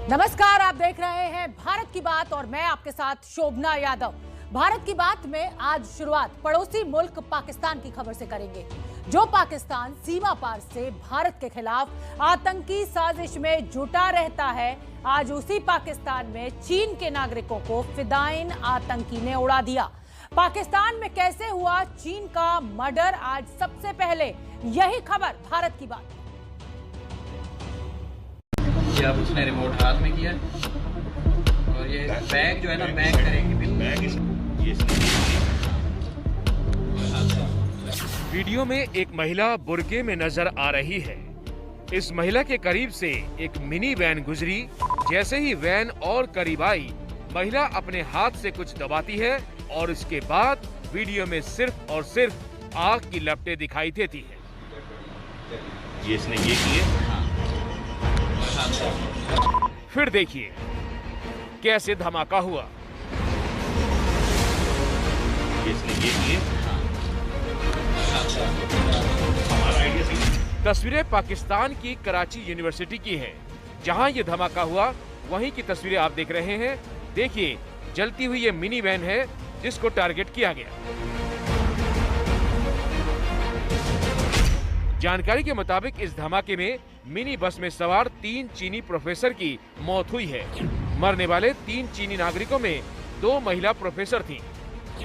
नमस्कार, आप देख रहे हैं भारत की बात और मैं आपके साथ शोभना यादव। भारत की बात में आज शुरुआत पड़ोसी मुल्क पाकिस्तान की खबर से करेंगे, जो पाकिस्तान सीमा पार से भारत के खिलाफ आतंकी साजिश में जुटा रहता है। आज उसी पाकिस्तान में चीन के नागरिकों को फिदायिन आतंकी ने उड़ा दिया। पाकिस्तान में कैसे हुआ चीन का मर्डर, आज सबसे पहले यही खबर भारत की बात। अब उसने रिमोट हाथ में किया और ये बैग जो है ना, बैग करेंगे वीडियो में एक महिला बुर्के में नजर आ रही है। इस महिला के करीब से एक मिनी वैन गुजरी। जैसे ही वैन और करीब आई, महिला अपने हाथ से कुछ दबाती है और इसके बाद वीडियो में सिर्फ और सिर्फ आग की लपटें दिखाई देती है। ये इसने ये किए। फिर देखिए कैसे धमाका हुआ। इसने ये किए। तस्वीरें पाकिस्तान की कराची यूनिवर्सिटी की हैं, जहां ये धमाका हुआ वहीं की तस्वीरें आप देख रहे हैं। देखिए, जलती हुई ये मिनी वैन है जिसको टारगेट किया गया। जानकारी के मुताबिक इस धमाके में मिनी बस में सवार 3 चीनी प्रोफेसर की मौत हुई है। मरने वाले 3 चीनी नागरिकों में 2 महिला प्रोफेसर थीं।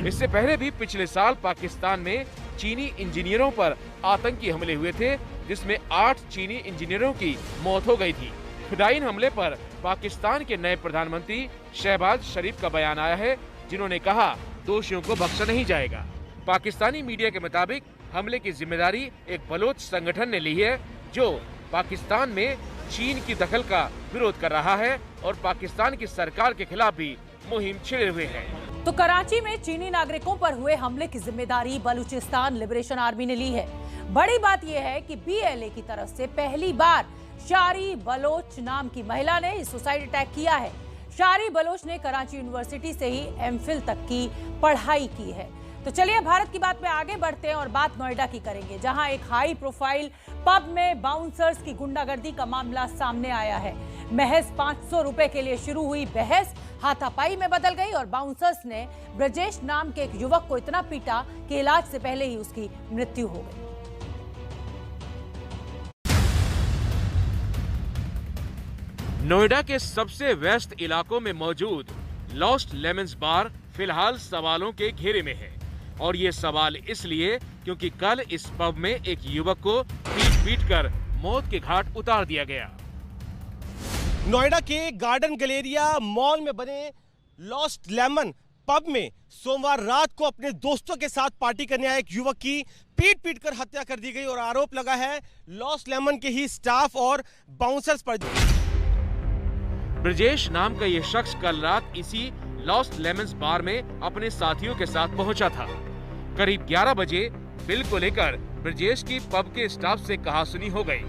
इससे पहले भी पिछले साल पाकिस्तान में चीनी इंजीनियरों पर आतंकी हमले हुए थे, जिसमें 8 चीनी इंजीनियरों की मौत हो गई थी। फिदायिन हमले पर पाकिस्तान के नए प्रधानमंत्री शहबाज शरीफ का बयान आया है, जिन्होंने कहा दोषियों को बख्शा नहीं जाएगा। पाकिस्तानी मीडिया के मुताबिक हमले की जिम्मेदारी एक बलोच संगठन ने ली है, जो पाकिस्तान में चीन की दखल का विरोध कर रहा है और पाकिस्तान की सरकार के खिलाफ भी मुहिम छेड़े हुए है। तो कराची में चीनी नागरिकों पर हुए हमले की जिम्मेदारी बलूचिस्तान लिबरेशन आर्मी ने ली है। बड़ी बात यह है कि BLA की तरफ से पहली बार शारी बलोच नाम की महिला ने सुसाइड अटैक किया है। शारी बलोच ने कराची यूनिवर्सिटी से ही MPhil तक की पढ़ाई की है। तो चलिए भारत की बात में आगे बढ़ते हैं और बात नोएडा की करेंगे, जहां एक हाई प्रोफाइल पब में बाउंसर्स की गुंडागर्दी का मामला सामने आया है। महज 500 रुपए के लिए शुरू हुई बहस हाथापाई में बदल गई और बाउंसर्स ने ब्रजेश नाम के एक युवक को इतना पीटा कि इलाज से पहले ही उसकी मृत्यु हो गई। नोएडा के सबसे व्यस्त इलाकों में मौजूद लॉस्ट लेमन्स बार फिलहाल सवालों के घेरे में है, और ये सवाल इसलिए क्योंकि कल इस पब में एक युवक को पीट कर मौत के घाट उतार दिया गया। नोएडा के गार्डन गैलेरिया मॉल में बने लॉस्ट लेमन पब में सोमवार रात को अपने दोस्तों के साथ पार्टी करने आए एक युवक की पीट कर हत्या कर दी गई और आरोप लगा है लॉस्ट लेमन के ही स्टाफ और बाउंसर्स पर। ब्रजेश नाम का ये शख्स कल रात इसी लॉस्ट लेमन्स बार में अपने साथियों के साथ पहुंचा था। करीब 11 बजे बिल को लेकर ब्रजेश की पब के स्टाफ से कहासुनी हो गई।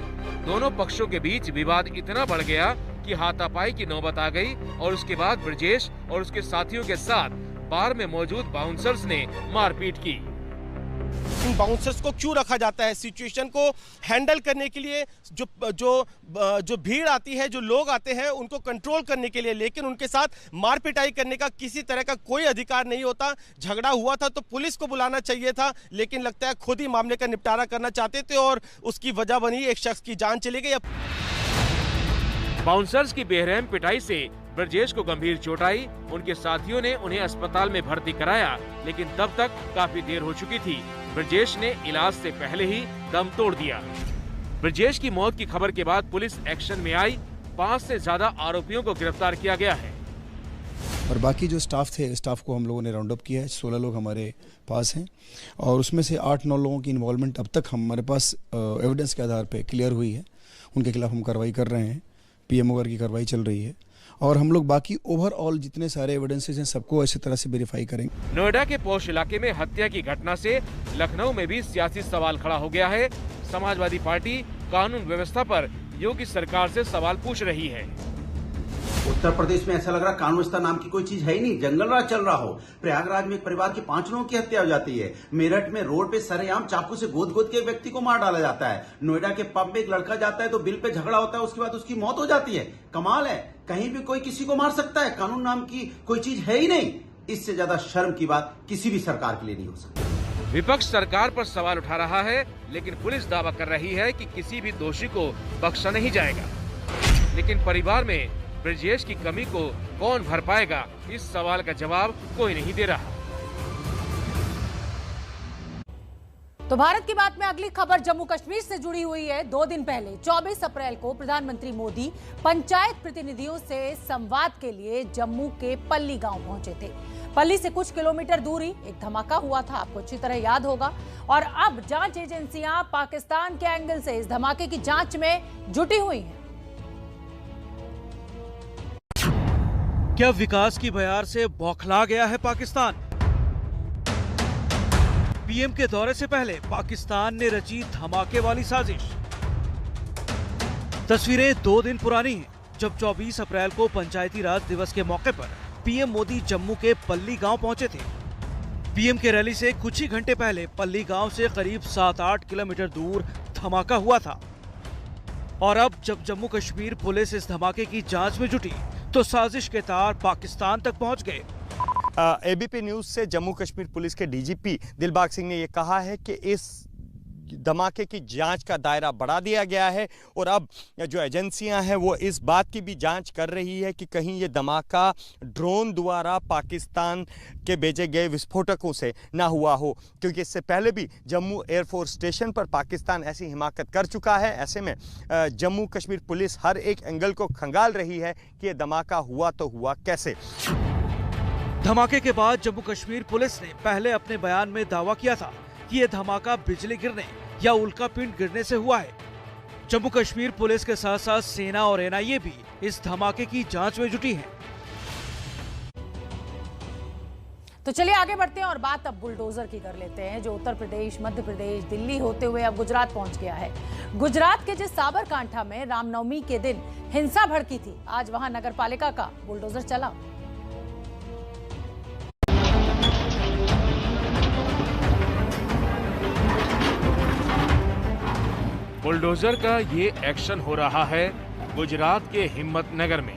दोनों पक्षों के बीच विवाद इतना बढ़ गया कि हाथापाई की नौबत आ गई और उसके बाद ब्रजेश और उसके साथियों के साथ बार में मौजूद बाउंसर्स ने मारपीट की। इन बाउंसर्स को क्यों रखा जाता है? सिचुएशन को हैंडल करने के लिए, जो भीड़ आती है, जो लोग आते हैं, उनको कंट्रोल करने के लिए, लेकिन उनके साथ मारपिटाई करने का किसी तरह का कोई अधिकार नहीं होता। झगड़ा हुआ था तो पुलिस को बुलाना चाहिए था, लेकिन लगता है खुद ही मामले का निपटारा करना चाहते थे और उसकी वजह बनी एक शख्स की जान चली गई। बाउंसर्स की बेरहम पिटाई से ब्रजेश को गंभीर चोट आई। उनके साथियों ने उन्हें अस्पताल में भर्ती कराया, लेकिन तब तक काफी देर हो चुकी थी। ब्रजेश ने इलाज से पहले ही दम तोड़ दिया। ब्रजेश की मौत की खबर के बाद पुलिस एक्शन में आई। 5 से ज्यादा आरोपियों को गिरफ्तार किया गया है और बाकी जो स्टाफ थे, स्टाफ को हम लोगों ने राउंड अप किया है। 16 लोग हमारे पास हैं और उसमें से 8-9 लोगों की इन्वॉल्वमेंट अब तक हमारे पास एविडेंस के आधार पे क्लियर हुई है। उनके खिलाफ हम कार्रवाई कर रहे हैं। PMO की कार्रवाई चल रही है और हम लोग बाकी ओवरऑल जितने सारे एविडेंसेस हैं सबको ऐसी तरह से वेरीफाई करेंगे। नोएडा के पोश इलाके में हत्या की घटना से लखनऊ में भी सियासी सवाल खड़ा हो गया है। समाजवादी पार्टी कानून व्यवस्था पर योगी सरकार से सवाल पूछ रही है। उत्तर प्रदेश में ऐसा लग रहा कानून व्यवस्था नाम की कोई चीज है ही नहीं, जंगल राज चल रहा हो। प्रयागराज में एक परिवार के 5 लोगों की हत्या हो जाती है। मेरठ में रोड पे सरेआम चाकू से गोद के एक व्यक्ति को मार डाला जाता है। नोएडा के पब में एक लड़का जाता है तो बिल पे झगड़ा होता है, उसके बाद उसकी मौत हो जाती है। कमाल है, कहीं भी कोई किसी को मार सकता है, कानून नाम की कोई चीज है ही नहीं। इससे ज्यादा शर्म की बात किसी भी सरकार के लिए नहीं हो सकती। विपक्ष सरकार पर सवाल उठा रहा है, लेकिन पुलिस दावा कर रही है कि किसी भी दोषी को बख्शा नहीं जाएगा। लेकिन परिवार में ब्रजेश की कमी को कौन भर पाएगा, इस सवाल का जवाब कोई नहीं दे रहा। तो भारत की बात में अगली खबर जम्मू कश्मीर से जुड़ी हुई है। 2 दिन पहले 24 अप्रैल को प्रधानमंत्री मोदी पंचायत प्रतिनिधियों से संवाद के लिए जम्मू के पल्ली गांव पहुंचे थे। पल्ली से कुछ किलोमीटर दूरी एक धमाका हुआ था, आपको अच्छी तरह याद होगा। और अब जांच एजेंसियां पाकिस्तान के एंगल से इस धमाके की जांच में जुटी हुई हैं। क्या विकास की बयार से बौखला गया है पाकिस्तान? पीएम के दौरे से पहले पाकिस्तान ने रची धमाके वाली साजिश। तस्वीरें 2 दिन पुरानी हैं, जब 24 अप्रैल को पंचायती राज दिवस के मौके पर पीएम मोदी जम्मू के पल्ली गांव पहुंचे थे। पीएम के रैली से कुछ ही घंटे पहले पल्ली गांव से करीब 7-8 किलोमीटर दूर धमाका हुआ था। और अब जब जम्मू कश्मीर पुलिस इस धमाके की जांच में जुटी तो साजिश के तार पाकिस्तान तक पहुंच गए। एबीपी न्यूज से जम्मू कश्मीर पुलिस के डीजीपी दिलबाग सिंह ने यह कहा है कि इस धमाके की जांच का दायरा बढ़ा दिया गया है और अब जो एजेंसियां हैं वो इस बात की भी जांच कर रही है कि कहीं ये धमाका ड्रोन द्वारा पाकिस्तान के भेजे गए विस्फोटकों से ना हुआ हो, क्योंकि इससे पहले भी जम्मू एयरफोर्स स्टेशन पर पाकिस्तान ऐसी हिमाकत कर चुका है। ऐसे में जम्मू कश्मीर पुलिस हर एक एंगल को खंगाल रही है कि ये धमाका हुआ तो हुआ कैसे। धमाके के बाद जम्मू कश्मीर पुलिस ने पहले अपने बयान में दावा किया था कि यह धमाका बिजली गिरने या उल्कापिंड गिरने से हुआ है। जम्मू कश्मीर पुलिस के साथ साथ सेना और एनआईए भी इस धमाके की जांच में जुटी है। तो चलिए आगे बढ़ते हैं और बात अब बुलडोजर की कर लेते हैं, जो उत्तर प्रदेश, मध्य प्रदेश, दिल्ली होते हुए अब गुजरात पहुंच गया है। गुजरात के जिस साबरकांठा में रामनवमी के दिन हिंसा भड़की थी, आज वहां नगर पालिका का बुलडोजर चला। बुलडोजर का ये एक्शन हो रहा है गुजरात के हिम्मतनगर में।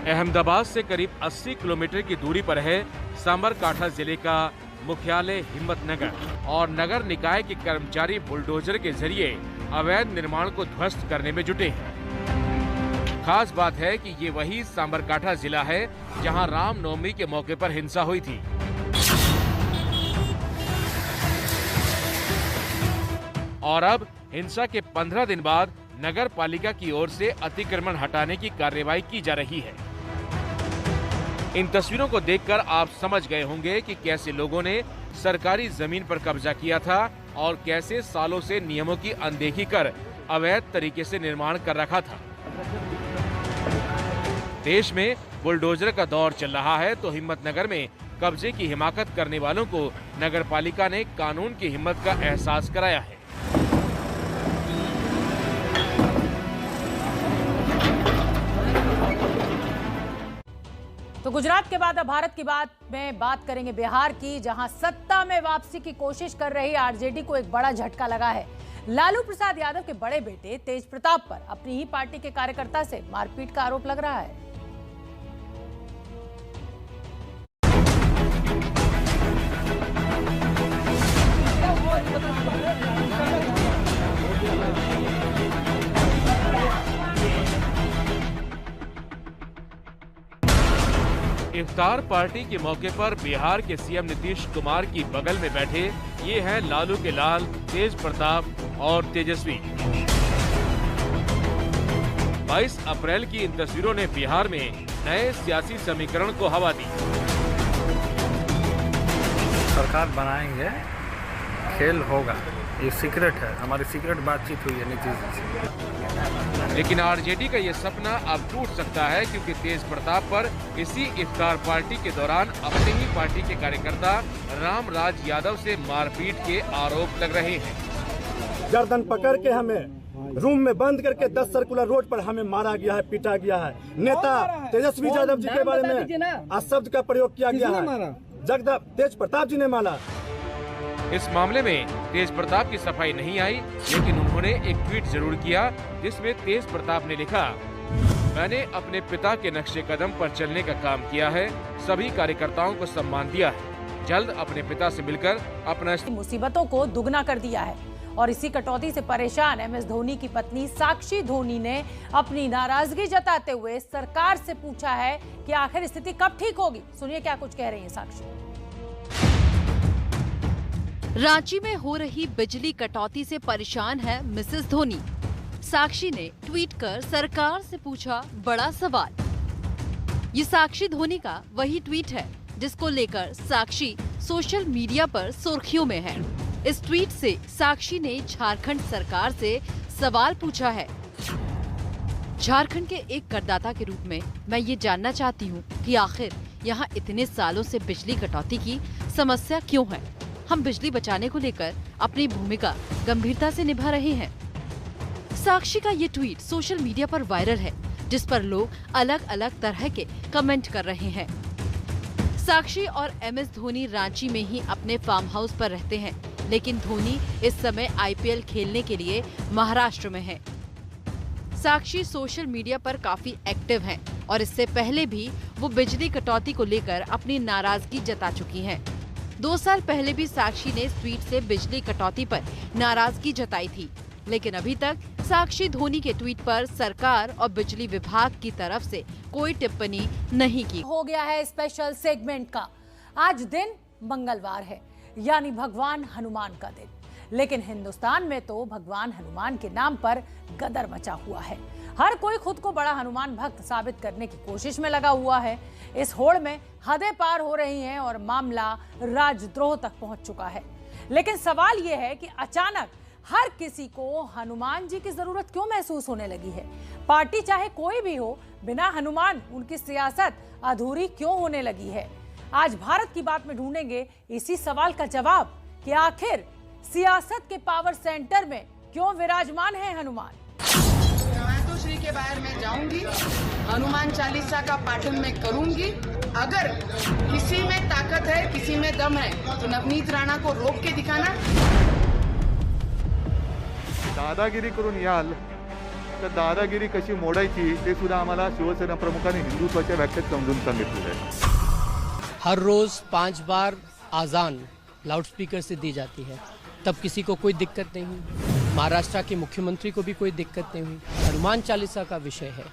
अहमदाबाद से करीब 80 किलोमीटर की दूरी पर है साबरकांठा जिले का मुख्यालय हिम्मतनगर, और नगर निकाय के कर्मचारी बुलडोजर के जरिए अवैध निर्माण को ध्वस्त करने में जुटे हैं। खास बात है कि ये वही साबरकांठा जिला है जहां रामनवमी के मौके पर हिंसा हुई थी। और अब हिंसा के 15 दिन बाद नगर पालिका की ओर से अतिक्रमण हटाने की कार्रवाई की जा रही है। इन तस्वीरों को देखकर आप समझ गए होंगे कि कैसे लोगों ने सरकारी जमीन पर कब्जा किया था और कैसे सालों से नियमों की अनदेखी कर अवैध तरीके से निर्माण कर रखा था। देश में बुलडोजर का दौर चल रहा है तो हिम्मतनगर में कब्जे की हिमाकत करने वालों को नगर पालिका ने कानून की हिम्मत का एहसास कराया है। तो गुजरात के बाद अब भारत की बात करेंगे बिहार की, जहां सत्ता में वापसी की कोशिश कर रही आरजेडी को एक बड़ा झटका लगा है। लालू प्रसाद यादव के बड़े बेटे तेज प्रताप पर अपनी ही पार्टी के कार्यकर्ता से मारपीट का आरोप लग रहा है। इफ्तार पार्टी के मौके पर बिहार के सीएम नीतीश कुमार की बगल में बैठे ये हैं लालू के लाल तेज प्रताप और तेजस्वी। 22 अप्रैल की इन तस्वीरों ने बिहार में नए सियासी समीकरण को हवा दी। सरकार बनाएंगे, खेल होगा, ये सीक्रेट है, हमारी सीक्रेट बातचीत हुई है नीतीश जी से। लेकिन आरजेडी का ये सपना अब टूट सकता है, क्योंकि तेज प्रताप पर इसी इफ्तार पार्टी के दौरान अपनी ही पार्टी के कार्यकर्ता रामराज यादव से मारपीट के आरोप लग रहे हैं। गर्दन पकड़ के हमें रूम में बंद करके 10 सर्कुलर रोड पर हमें मारा गया है, पीटा गया है। नेता तेजस्वी यादव जी के बारे में अपशब्द का प्रयोग किया गया है। जगदीप तेज प्रताप जी ने मारा। इस मामले में तेज प्रताप की सफाई नहीं आई, लेकिन उन्होंने एक ट्वीट जरूर किया जिसमें तेज प्रताप ने लिखा, मैंने अपने पिता के नक्शे कदम पर चलने का काम किया है, सभी कार्यकर्ताओं को सम्मान दिया है, जल्द अपने पिता से मिलकर अपना मुसीबतों को दुगना कर दिया है। और इसी कटौती से परेशान MS धोनी की पत्नी साक्षी धोनी ने अपनी नाराजगी जताते हुए सरकार से पूछा है कि आखिर स्थिति कब ठीक होगी। सुनिए क्या कुछ कह रही हैं साक्षी। रांची में हो रही बिजली कटौती से परेशान है मिसेस धोनी। साक्षी ने ट्वीट कर सरकार से पूछा बड़ा सवाल। ये साक्षी धोनी का वही ट्वीट है जिसको लेकर साक्षी सोशल मीडिया पर सुर्खियों में है। इस ट्वीट से साक्षी ने झारखंड सरकार से सवाल पूछा है। झारखंड के एक करदाता के रूप में मैं ये जानना चाहती हूँ कि आखिर यहाँ इतने सालों से बिजली कटौती की समस्या क्यों है। हम बिजली बचाने को लेकर अपनी भूमिका गंभीरता से निभा रहे हैं। साक्षी का ये ट्वीट सोशल मीडिया पर वायरल है, जिस पर लोग अलग अलग तरह के कमेंट कर रहे हैं। साक्षी और MS धोनी रांची में ही अपने फार्म हाउस पर रहते हैं, लेकिन धोनी इस समय IPL खेलने के लिए महाराष्ट्र में है। साक्षी सोशल मीडिया पर काफी एक्टिव हैं और इससे पहले भी वो बिजली कटौती को लेकर अपनी नाराजगी जता चुकी हैं। 2 साल पहले भी साक्षी ने इस ट्वीट से बिजली कटौती पर नाराजगी जताई थी, लेकिन अभी तक साक्षी धोनी के ट्वीट पर सरकार और बिजली विभाग की तरफ से कोई टिप्पणी नहीं की। हो गया है स्पेशल सेगमेंट का। आज दिन मंगलवार है, यानी भगवान हनुमान का दिन। लेकिन हिंदुस्तान में तो भगवान हनुमान के नाम पर गदर मचा हुआ है। हर कोई खुद को बड़ा हनुमान भक्त साबित करने की कोशिश में लगा हुआ है। इस होड़ में हदें पार हो रही हैं और मामला राजद्रोह तक पहुंच चुका है। लेकिन सवाल यह है कि अचानक हर किसी को हनुमान जी की जरूरत क्यों महसूस होने लगी है। पार्टी चाहे कोई भी हो, बिना हनुमान उनकी सियासत अधूरी क्यों होने लगी है। आज भारत की बात में ढूंढेंगे इसी सवाल का जवाब कि आखिर सियासत के पावर सेंटर में क्यों विराजमान है हनुमान। श्री के बाहर मैं जाऊंगी, हनुमान चालीसा का पाठन मैं करूंगी। अगर किसी में ताकत है, किसी में दम है, तो नवनीत राणा को रोक के दिखाना। दादागिरी करून याल तर दादागिरी कशी मोडायची ते सुद्धा आम्हाला शिवसेना प्रमुखांनी हिंदुत्वाच्या व्याख्येत समजून सांगितलेलं आहे। हर रोज 5 बार आजान लाउडस्पीकर से दी जाती है, तब किसी को कोई दिक्कत नहीं हुई। महाराष्ट्र के मुख्यमंत्री को भी कोई दिक्कत नहीं हुई। हनुमान चालीसा का विषय है,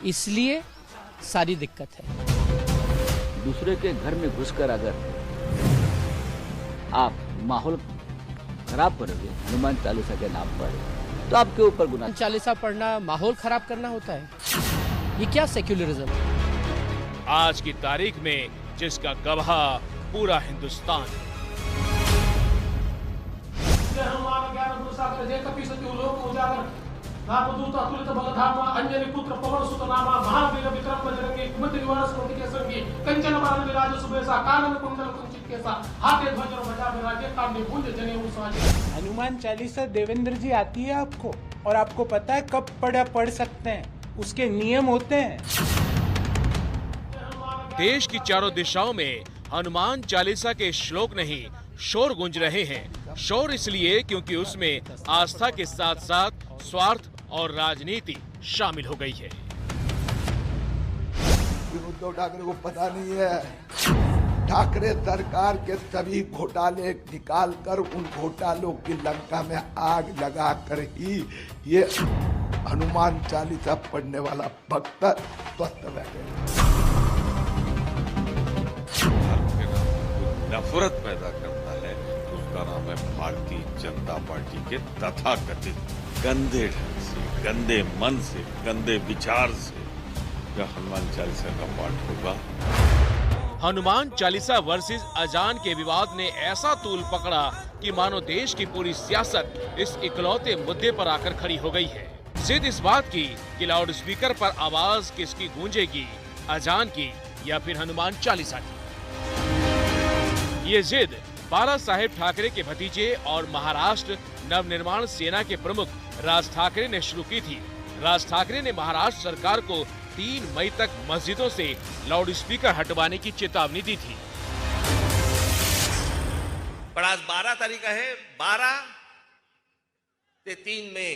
इसलिए सारी दिक्कत है। दूसरे के घर में घुसकर अगर आप माहौल खराब करोगे हनुमान चालीसा के नाम पर, तो आपके ऊपर गुनाह। चालीसा पढ़ना माहौल खराब करना होता है? ये क्या सेक्युलरिज्म? आज की तारीख में जिसका गवाह पूरा हिंदुस्तान है। अंजनी पुत्र पवन सुत नामा महावीर विक्रम बजरंगी कुमति निवार स्मृति के संगी कंचन बरन विराज सुबेसा कानन कुंडल कुंचित केसा हाथे ध्वज बजा विराजे कांधे भुज जनेऊ साजे। हनुमान चालीसा देवेंद्र जी आती है आपको, और आपको पता है कब पढ़ सकते हैं, उसके नियम होते हैं। देश की चारों दिशाओं में हनुमान चालीसा के श्लोक नहीं शोर गूंज रहे हैं। शोर इसलिए क्योंकि उसमें आस्था के साथ साथ स्वार्थ और राजनीति शामिल हो गई है। उद्धव ठाकरे को पता नहीं है, ठाकरे सरकार के सभी घोटाले निकाल कर उन घोटालों की लंका में आग लगा कर ही ये हनुमान चालीसा पढ़ने वाला भक्त स्वस्थ बैठे। नफरत पैदा करता है, उसका नाम है भारतीय जनता पार्टी के तथाकथित गंदे ढंग से, गंदे मन से, गंदे विचार से यह हनुमान चालीसा का पाठ होगा। हनुमान चालीसा वर्सेस अजान के विवाद ने ऐसा तूल पकड़ा कि मानो देश की पूरी सियासत इस इकलौते मुद्दे पर आकर खड़ी हो गई है। जिद इस बात की कि लाउड स्पीकर पर आवाज किसकी गूंजेगी, अजान की या फिर हनुमान चालीसा की। ये जिद बाला साहेब ठाकरे के भतीजे और महाराष्ट्र नवनिर्माण सेना के प्रमुख राज ठाकरे ने शुरू की थी। राज ठाकरे ने महाराष्ट्र सरकार को 3 मई तक मस्जिदों से लाउडस्पीकर हटवाने की चेतावनी दी थी। पण आज 12 तारीख आहे, 12 ते 3 मे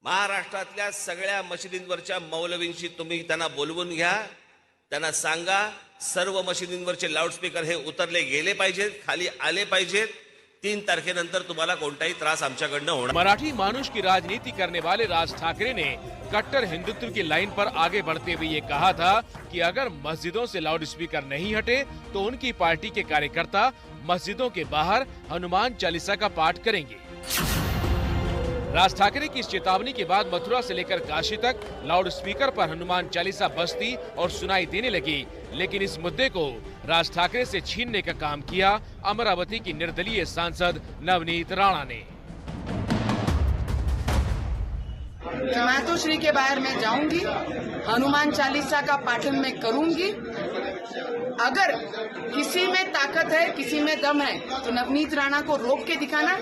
महाराष्ट्रातल्या सगळ्या मशिदींवरच्या मौलवींशी तुम्ही त्यांना बोलवून घ्या, त्यांना सांगा सर्व मशिदींवरचे लाऊडस्पीकर हे उतरले गेले पाहिजेत, खाली आले पाहिजेत। 3 तारखेनंतर तुम्हाला कोणताही त्रास आमच्याकडनं होणार। मराठी मानुष की राजनीति करने वाले राज ठाकरे ने कट्टर हिंदुत्व की लाइन पर आगे बढ़ते हुए ये कहा था कि अगर मस्जिदों से लाउडस्पीकर नहीं हटे तो उनकी पार्टी के कार्यकर्ता मस्जिदों के बाहर हनुमान चालीसा का पाठ करेंगे। राज ठाकरे की इस चेतावनी के बाद मथुरा से लेकर काशी तक लाउडस्पीकर पर हनुमान चालीसा बजती और सुनाई देने लगी, लेकिन इस मुद्दे को राज ठाकरे से छीनने का काम किया अमरावती की निर्दलीय सांसद नवनीत राणा ने। मातोश्री के बाहर मैं जाऊंगी, हनुमान चालीसा का पाठन मैं करूंगी। अगर किसी में ताकत है, किसी में दम है, तो नवनीत राणा को रोक के दिखाना।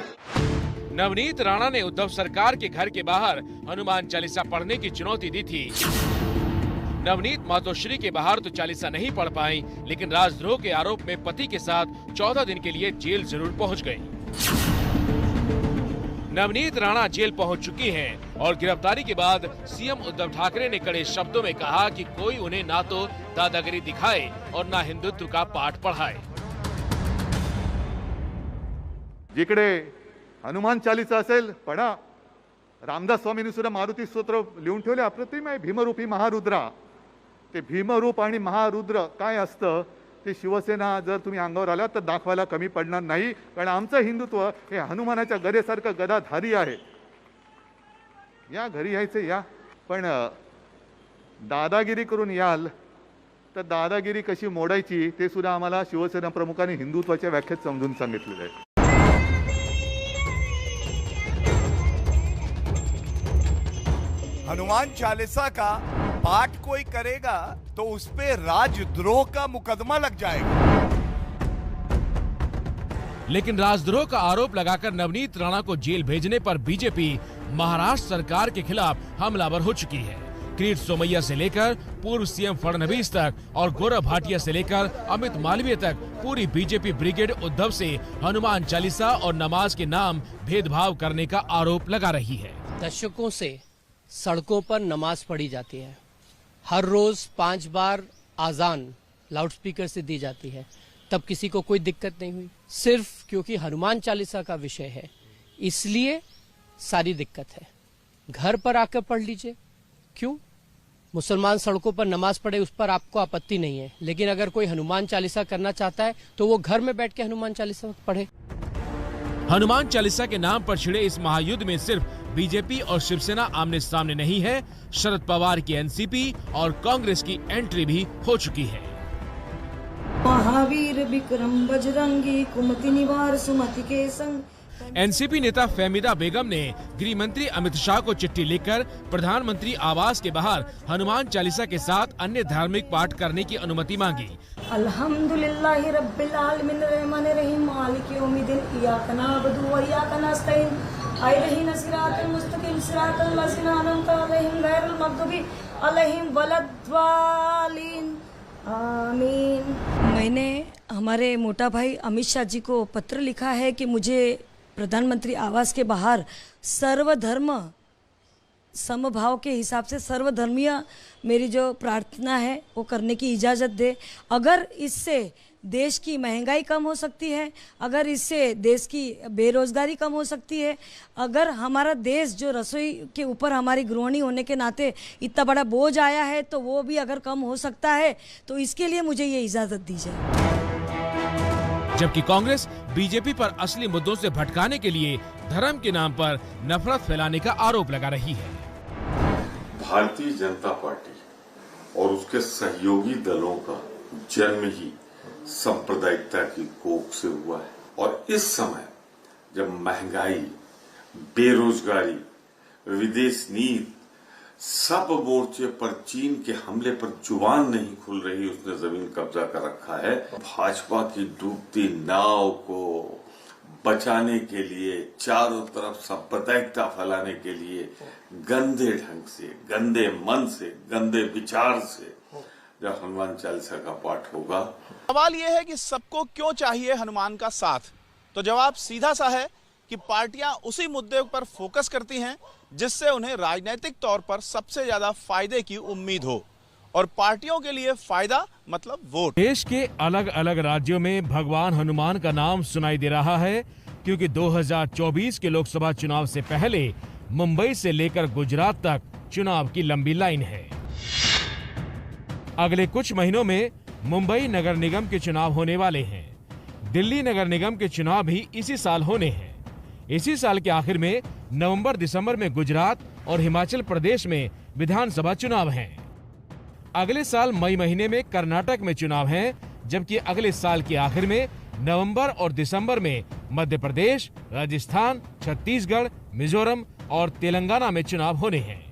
नवनीत राणा ने उद्धव सरकार के घर के बाहर हनुमान चालीसा पढ़ने की चुनौती दी थी। नवनीत मातोश्री के बाहर तो चालीसा नहीं पढ़ पाई, लेकिन राजद्रोह के आरोप में पति के साथ 14 दिन के लिए जेल जरूर पहुंच गई। नवनीत राणा जेल पहुंच चुकी हैं और गिरफ्तारी के बाद सीएम उद्धव ठाकरे ने कड़े शब्दों में कहा कि कोई उन्हें ना तो दादागिरी दिखाए और ना हिंदुत्व का पाठ पढ़ाए। जिकडे हनुमान चालीसा असेल पढ़ा, रामदास स्वामींनी सुद्धा मारुती स्तोत्र लिहून ठेवले, अप्रतिम आहे। भीमरूपी महारुद्रा, ते भीमरूप आणि महारुद्र काय असतं ते शिवसेना जर तुम्ही अंगावर आला तर दाखवायला कमी पडणार नाही, कारण आमचं हिंदुत्व हे हनुमानाच्या गदेसारखं गदाधारी आहे। या घरी यायचे या, पण दादागिरी करून याल तर दादागिरी कशी मोडायची ते सुद्धा आम्हाला शिवसेना प्रमुखांनी हिंदुत्वाच्या व्याख्येत समजून सांगितलेलं आहे। हनुमान चालीसा का पाठ कोई करेगा तो उस पे राजद्रोह का मुकदमा लग जाएगा। लेकिन राजद्रोह का आरोप लगाकर नवनीत राणा को जेल भेजने पर बीजेपी महाराष्ट्र सरकार के खिलाफ हमलावर हो चुकी है। किरीट सोमैया से लेकर पूर्व सीएम फडणवीस तक और गौरव भाटिया से लेकर अमित मालवीय तक पूरी बीजेपी ब्रिगेड उद्धव से हनुमान चालीसा और नमाज के नाम भेदभाव करने का आरोप लगा रही है। दशकों से सड़कों पर नमाज पढ़ी जाती है, हर रोज 5 बार आजान लाउडस्पीकर से दी जाती है, तब किसी को कोई दिक्कत नहीं हुई। सिर्फ क्योंकि हनुमान चालीसा का विषय है इसलिए सारी दिक्कत है। घर पर आकर पढ़ लीजिए, क्यों? मुसलमान सड़कों पर नमाज पढ़े उस पर आपको आपत्ति नहीं है, लेकिन अगर कोई हनुमान चालीसा करना चाहता है तो वो घर में बैठ के हनुमान चालीसा पढ़े। हनुमान चालीसा के नाम पर छिड़े इस महायुद्ध में सिर्फ बीजेपी और शिवसेना आमने सामने नहीं है, शरद पवार की एनसीपी और कांग्रेस की एंट्री भी हो चुकी है। महावीर विक्रम बजरंगी कुमति निवार सुमति के संग। एनसीपी नेता फहमीदा बेगम ने गृह मंत्री अमित शाह को चिट्ठी लिखकर प्रधानमंत्री आवास के बाहर हनुमान चालीसा के साथ अन्य धार्मिक पाठ करने की अनुमति मांगी। अल्हम्दुलिल्लाहि रब्बिल आलमीन रहमानिर रहीम मालिक यौमिद्दीन इय्याका नअबुदु व इय्याका नस्तईन इहदिना सिरातल मुस्तकीम सिरातल लज़ीना अनअमता अलैहिम गैरिल मग़दूबी अलैहिम वलद्दालिन आमीन। मैंने हमारे मोटा भाई अमित शाह जी को पत्र लिखा है कि मुझे प्रधानमंत्री आवास के बाहर सर्वधर्म समभाव के हिसाब से सर्वधर्मीय मेरी जो प्रार्थना है वो करने की इजाज़त दे। अगर इससे देश की महंगाई कम हो सकती है, अगर इससे देश की बेरोजगारी कम हो सकती है, अगर हमारा देश जो रसोई के ऊपर हमारी गृहिणी होने के नाते इतना बड़ा बोझ आया है तो वो भी अगर कम हो सकता है तो इसके लिए मुझे ये इजाज़त दी जाए। जबकि कांग्रेस बीजेपी पर असली मुद्दों से भटकाने के लिए धर्म के नाम पर नफरत फैलाने का आरोप लगा रही है। भारतीय जनता पार्टी और उसके सहयोगी दलों का जन्म ही सांप्रदायिकता की कोख से हुआ है, और इस समय जब महंगाई, बेरोजगारी, विदेश नीति सब मोर्चे पर चीन के हमले पर जुबान नहीं खुल रही, उसने जमीन कब्जा कर रखा है। भाजपा की डूबती नाव को बचाने के लिए, चारों तरफ सांप्रदायिकता फैलाने के लिए गंदे ढंग से, गंदे मन से, गंदे विचार से जब हनुमान चालीसा का पाठ होगा। सवाल यह है कि सबको क्यों चाहिए हनुमान का साथ? तो जवाब सीधा सा है कि पार्टियां उसी मुद्दे पर फोकस करती हैं जिससे उन्हें राजनीतिक तौर पर सबसे ज्यादा फायदे की उम्मीद हो, और पार्टियों के लिए फायदा मतलब वोट। देश के अलग अलग राज्यों में भगवान हनुमान का नाम सुनाई दे रहा है, क्योंकि 2024 के लोकसभा चुनाव से पहले मुंबई से लेकर गुजरात तक चुनाव की लंबी लाइन है। अगले कुछ महीनों में मुंबई नगर निगम के चुनाव होने वाले हैं। दिल्ली नगर निगम के चुनाव भी इसी साल होने हैं। इसी साल के आखिर में नवंबर दिसंबर में गुजरात और हिमाचल प्रदेश में विधानसभा चुनाव हैं। अगले साल मई महीने में कर्नाटक में चुनाव हैं, जबकि अगले साल के आखिर में नवंबर और दिसंबर में मध्य प्रदेश, राजस्थान, छत्तीसगढ़, मिजोरम और तेलंगाना में चुनाव होने हैं।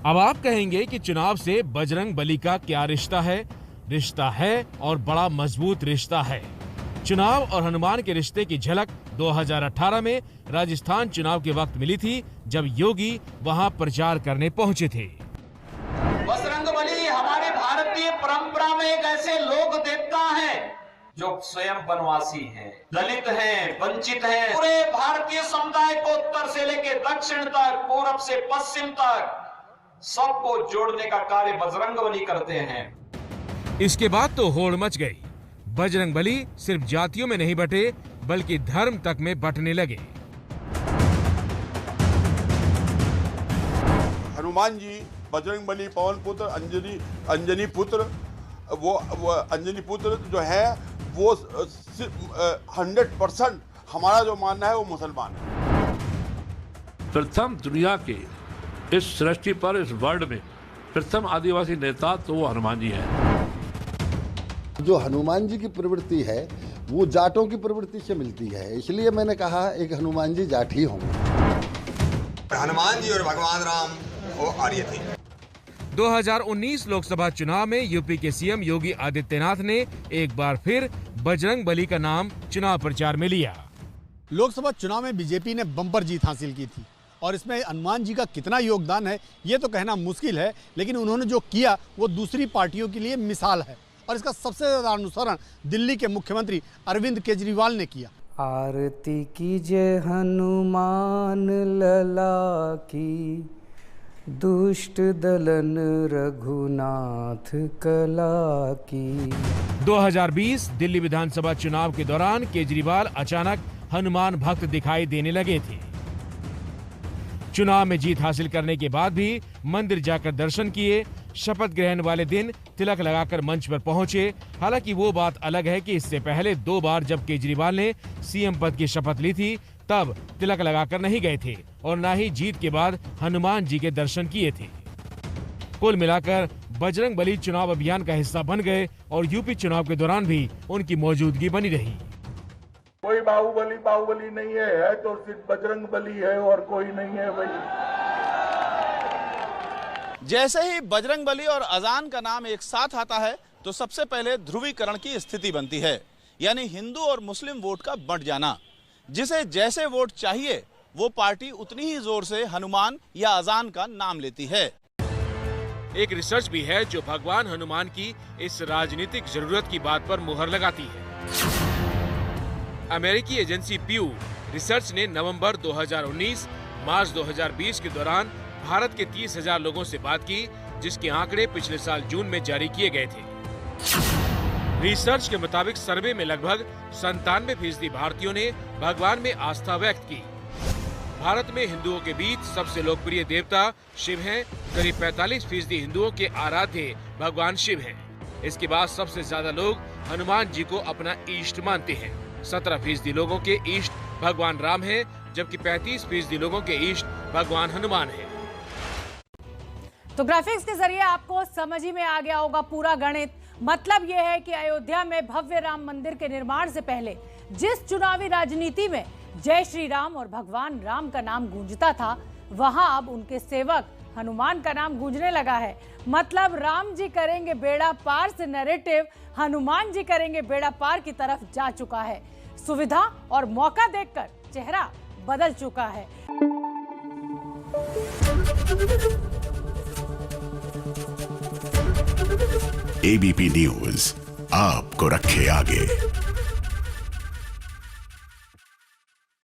अब आप कहेंगे कि चुनाव से बजरंग बली का क्या रिश्ता है? रिश्ता है और बड़ा मजबूत रिश्ता है। चुनाव और हनुमान के रिश्ते की झलक 2018 में राजस्थान चुनाव के वक्त मिली थी, जब योगी वहां प्रचार करने पहुंचे थे। बजरंगबली हमारे भारतीय परंपरा में एक ऐसे लोक देवता हैं जो स्वयं वनवासी हैं, दलित हैं, वंचित हैं। पूरे भारतीय समुदाय को उत्तर से लेकर दक्षिण तक, पूरब से पश्चिम तक सबको जोड़ने का कार्य बजरंगबली करते हैं। इसके बाद तो होड़ मच गई। बजरंगबली सिर्फ जातियों में नहीं बटे, बल्कि धर्म तक में बंटने लगे। हनुमान जी, बजरंगबली, पवन पुत्र, अंजनी पुत्र, वो अंजनी पुत्र जो है वो 100% हमारा जो मानना है वो मुसलमान है। प्रथम दुनिया के इस सृष्टि पर, इस वर्ल्ड में प्रथम आदिवासी नेता तो वो हनुमान जी हैं। जो हनुमान जी की प्रवृत्ति है वो जाटों की प्रवृत्ति से मिलती है, इसलिए मैंने कहा एक हनुमान जी जाट ही होंगे। हनुमान जी और भगवान राम वो आर्य थे। 2019 लोकसभा चुनाव में यूपी के सीएम योगी आदित्यनाथ ने एक बार फिर बजरंग बली का नाम चुनाव प्रचार में लिया। लोकसभा चुनाव में बीजेपी ने बम्पर जीत हासिल की थी, और इसमें हनुमान जी का कितना योगदान है ये तो कहना मुश्किल है, लेकिन उन्होंने जो किया वो दूसरी पार्टियों के लिए मिसाल है, और इसका सबसे ज्यादा अनुसरण दिल्ली के मुख्यमंत्री अरविंद केजरीवाल ने किया। आरती कीजिए हनुमान लला की, दुष्ट दलन रघुनाथ कला की। 2020 दिल्ली विधानसभा चुनाव के दौरान केजरीवाल अचानक हनुमान भक्त दिखाई देने लगे थे। चुनाव में जीत हासिल करने के बाद भी मंदिर जाकर दर्शन किए, शपथ ग्रहण वाले दिन तिलक लगाकर मंच पर पहुंचे। हालांकि वो बात अलग है कि इससे पहले 2 बार जब केजरीवाल ने सीएम पद की शपथ ली थी, तब तिलक लगाकर नहीं गए थे, और न ही जीत के बाद हनुमान जी के दर्शन किए थे। कुल मिलाकर बजरंग बली चुनाव अभियान का हिस्सा बन गए, और यूपी चुनाव के दौरान भी उनकी मौजूदगी बनी रही। कोई बाहुबली नहीं है तो सिर्फ बजरंग बली है और कोई नहीं है भाई। जैसे ही बजरंग बली और अजान का नाम एक साथ आता है तो सबसे पहले ध्रुवीकरण की स्थिति बनती है, यानी हिंदू और मुस्लिम वोट का बंट जाना। जिसे जैसे वोट चाहिए वो पार्टी उतनी ही जोर से हनुमान या अजान का नाम लेती है। एक रिसर्च भी है जो भगवान हनुमान की इस राजनीतिक जरूरत की बात पर मुहर लगाती है। अमेरिकी एजेंसी प्यू रिसर्च ने नवंबर 2019 मार्च 2020 के दौरान भारत के 30,000 लोगों से बात की, जिसके आंकड़े पिछले साल जून में जारी किए गए थे। रिसर्च के मुताबिक सर्वे में लगभग 97% भारतीयों ने भगवान में आस्था व्यक्त की। भारत में हिंदुओं के बीच सबसे लोकप्रिय देवता शिव हैं। करीब 45% हिंदुओं के आराध्य भगवान शिव हैं। इसके बाद सबसे ज्यादा लोग हनुमान जी को अपना इष्ट मानते हैं। 17% लोगों के इष्ट भगवान राम हैं, जबकि 35% लोगों के इष्ट भगवान हनुमान हैं। तो ग्राफिक्स के जरिए आपको समझ ही में आ गया होगा पूरा गणित। मतलब यह है कि अयोध्या में भव्य राम मंदिर के निर्माण से पहले जिस चुनावी राजनीति में जय श्री राम और भगवान राम का नाम गूंजता था, वहां अब उनके सेवक हनुमान का नाम गूंजने लगा है। मतलब राम जी करेंगे बेड़ा पार से नैरेटिव हनुमान जी करेंगे बेड़ा पार की तरफ जा चुका है। सुविधा और मौका देखकर चेहरा बदल चुका है। एबीपी न्यूज आपको रखे आगे।